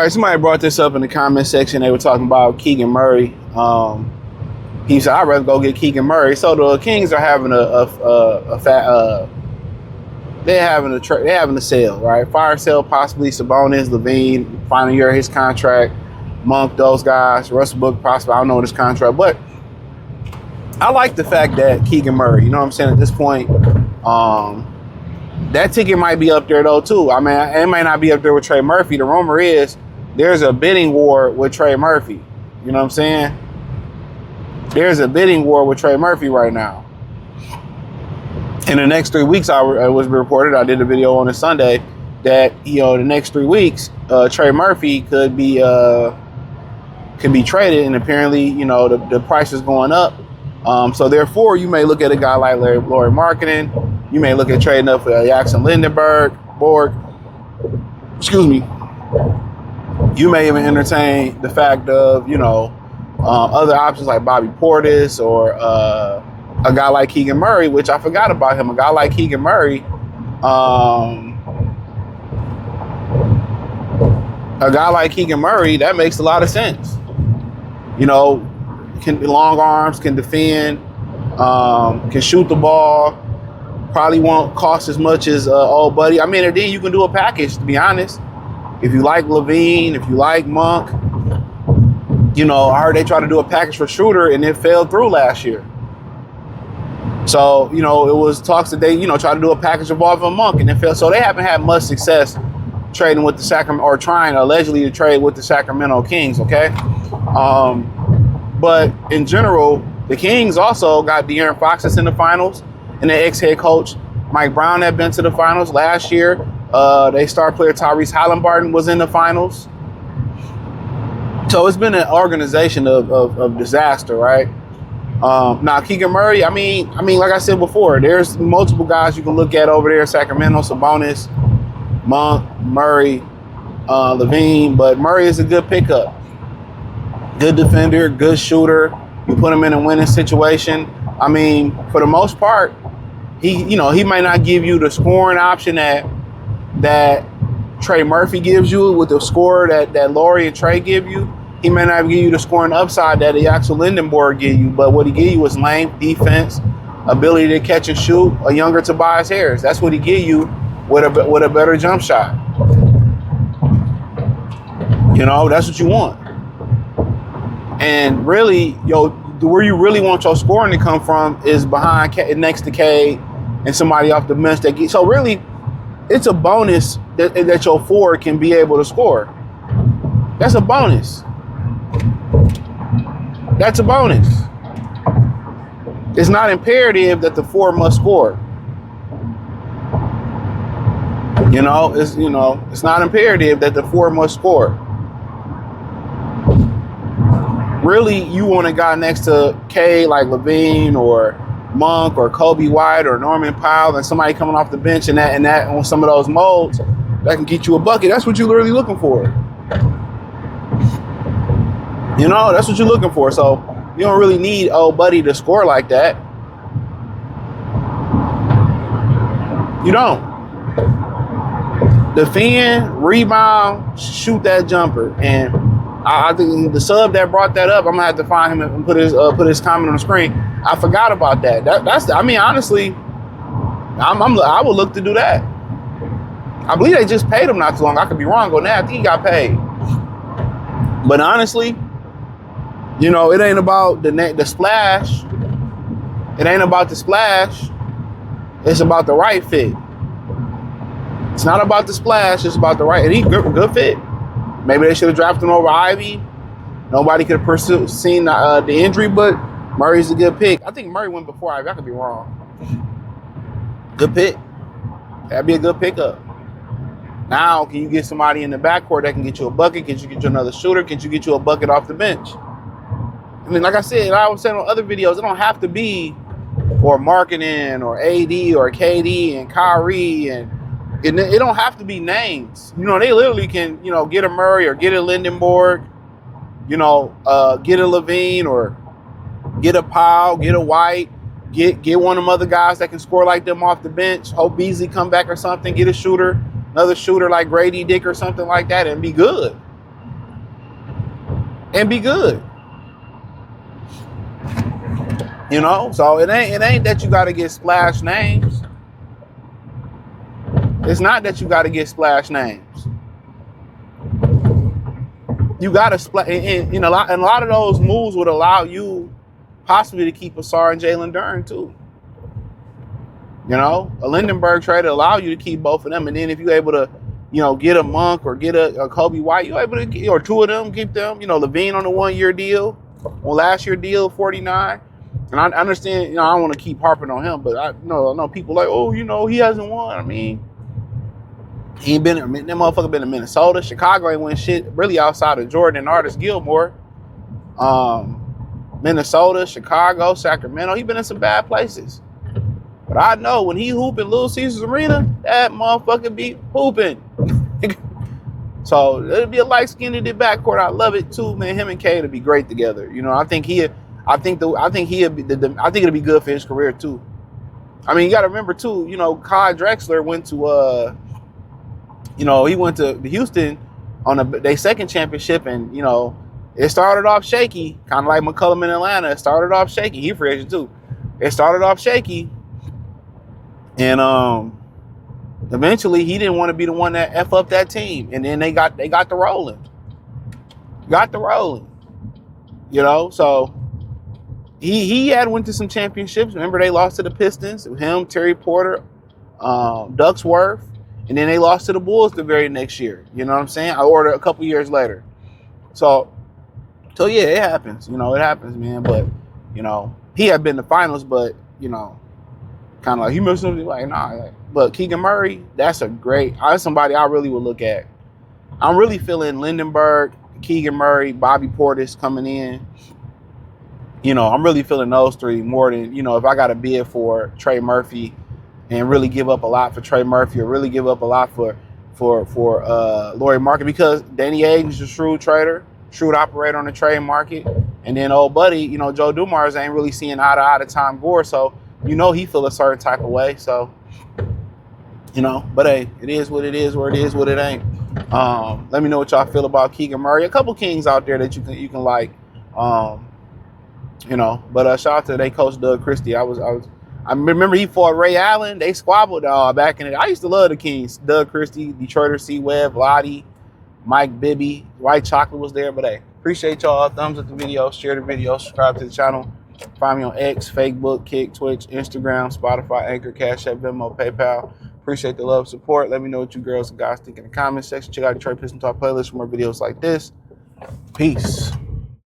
right, somebody brought this up in the comment section. They were talking about Keegan Murray. He said, "I'd rather go get Keegan Murray." So the Kings are having they're having a sale, right? Fire sale, possibly Sabonis, Levine, final year of his contract, Monk, those guys, Russell Book, possibly. I don't know this contract, but I like the fact that Keegan Murray, you know what I'm saying, at this point, that ticket might be up there though too. I mean, it may not be up there with Trey Murphy. The rumor is there's a bidding war with Trey Murphy. You know what I'm saying? There's a bidding war with Trey Murphy right now. In the next 3 weeks, I was reported, I did a video on a Sunday, that, you know, the next 3 weeks, Trey Murphy could be traded, and apparently, you know, the price is going up. So therefore, you may look at a guy like Lauri Markkanen. You may look at trading up for Jackson Borg. Excuse me. You may even entertain the fact of, you know, other options like Bobby Portis or a guy like Keegan Murray, which I forgot about him. A guy like Keegan Murray, that makes a lot of sense. You know, can long arms, can defend, can shoot the ball. Probably won't cost as much as old buddy. I mean, and then you can do a package, to be honest. If you like Levine, if you like Monk, you know, I heard they tried to do a package for Schroeder and it fell through last year. So, you know, it was talks that they, you know, tried to do a package involving Monk and it failed. So they haven't had much success trading with the Sacramento, or trying allegedly to trade with the Sacramento Kings, okay? But in general, the Kings also got De'Aaron Fox that's in the finals, and their ex-head coach, Mike Brown, had been to the finals last year. They star player Tyrese Halliburton was in the finals. So it's been an organization of disaster, right? Now, Keegan Murray, I mean, like I said before, there's multiple guys you can look at over there, Sacramento, Sabonis, Monk, Murray, Levine, but Murray is a good pickup. Good defender, good shooter. You put him in a winning situation. I mean, for the most part, he may not give you the scoring option that Trey Murphy gives you with the score that Lauri and Trey give you. He may not give you the scoring upside that the Axel Lindenborg give you, but what he give you is length, defense, ability to catch and shoot, a younger Tobias Harris. That's what he give you with a better jump shot. You know, that's what you want. And really, where you really want your scoring to come from is next to Cade and somebody off the bench that gets. So really, it's a bonus that your forward can be able to score. That's a bonus. That's a bonus. It's not imperative that the forward must score. It's not imperative that the forward must score. Really, you want a guy next to K like Levine or Monk or Kobe White or Norman Powell, and somebody coming off the bench and that on some of those molds that can get you a bucket. That's what you're really looking for. You know, that's what you're looking for. So you don't really need old buddy to score like that. You don't. Defend, rebound, shoot that jumper. And I think the sub that brought that up, I'm gonna have to find him and put his comment on the screen. I forgot about that. Honestly, I would look to do that. I believe they just paid him not too long. I could be wrong on that. I think he got paid. But honestly, you know, it ain't about the splash. It ain't about the splash. It's about the right fit. It's not about the splash. It's about the right. And he's good fit. Maybe they should have drafted him over Ivy. Nobody could have seen the injury, but Murray's a good pick. I think Murray went before Ivy. I could be wrong. Good pick. That'd be a good pickup. Now, can you get somebody in the backcourt that can get you a bucket? Can you get you another shooter? Can you get you a bucket off the bench? I mean, like I said, I was saying on other videos, it don't have to be or Markkanen or AD or KD and Kyrie and it don't have to be names. You know, they literally can, you know, get a Murray or get a Lindenborg, you know, get a Levine or get a Powell, get a White, get one of them other guys that can score like them off the bench. Hope Beasley come back or something. Get a shooter, another shooter like Grady Dick or something like that, and be good. and be good. You know, so it ain't that you got to get splash names. It's not that you got to get splash names. You got to splash, and a lot of those moves would allow you possibly to keep Asar and Jalen Duren too. You know, a Lindenberg trade will allow you to keep both of them, and then if you're able to, get a Monk or get a Kobe White, you're able to or two of them, keep them. Levine on a 1-year deal, on last year deal, 49. And I understand, I don't want to keep harping on him, but I know people like, oh, he hasn't won. I mean, he ain't been, that motherfucker been in Minnesota. Chicago ain't win shit really outside of Jordan and Artis Gilmore. Minnesota, Chicago, Sacramento, he been in some bad places. But I know when he hoop in Little Caesars Arena, that motherfucker be hooping. So it'll be a light-skinned backcourt. I love it too, man. Him and K to be great together. I think it'll be good for his career too. I mean, you got to remember too. Kai Drexler went to he went to Houston on their second championship, and it started off shaky, kind of like McCollum in Atlanta. It started off shaky. He free agent too. It started off shaky, and eventually he didn't want to be the one that F up that team, and then they got the rolling. So he had went to some championships. Remember, they lost to the Pistons. Him, Terry Porter, Ducksworth, and then they lost to the Bulls the very next year. You know what I'm saying? Or a couple years later. So yeah, it happens. It happens, man. But he had been to finals, but kind of like he missed something. Like nah. But Keegan Murray, that's somebody I really would look at. I'm really feeling Lindenberg, Keegan Murray, Bobby Portis coming in. I'm really feeling those three more than, if I got to bid for Trey Murphy and really give up a lot for Trey Murphy, or really give up a lot for Lauri Markkanen, because Danny Ainge's a shrewd trader, shrewd operator on the trade market. And then old buddy, Joe Dumars ain't really seeing eye to eye to Tom Gore. So, he feel a certain type of way. So, but hey, it is what it is, where it is what it ain't. Let me know what y'all feel about Keegan Murray. A couple kings out there that you can like. But shout out to their coach Doug Christie. I remember he fought Ray Allen. They squabbled back in it. I used to love the Kings. Doug Christie, Detroiter, C-Web, Lottie, Mike Bibby, White Chocolate was there. But hey, appreciate y'all. Thumbs up the video, share the video, subscribe to the channel. Find me on X, Facebook, Kick, Twitch, Instagram, Spotify, Anchor, Cash App, Venmo, PayPal. Appreciate the love, support. Let me know what you girls and guys think in the comment section. Check out the Trey Pistons Talk playlist for more videos like this. Peace.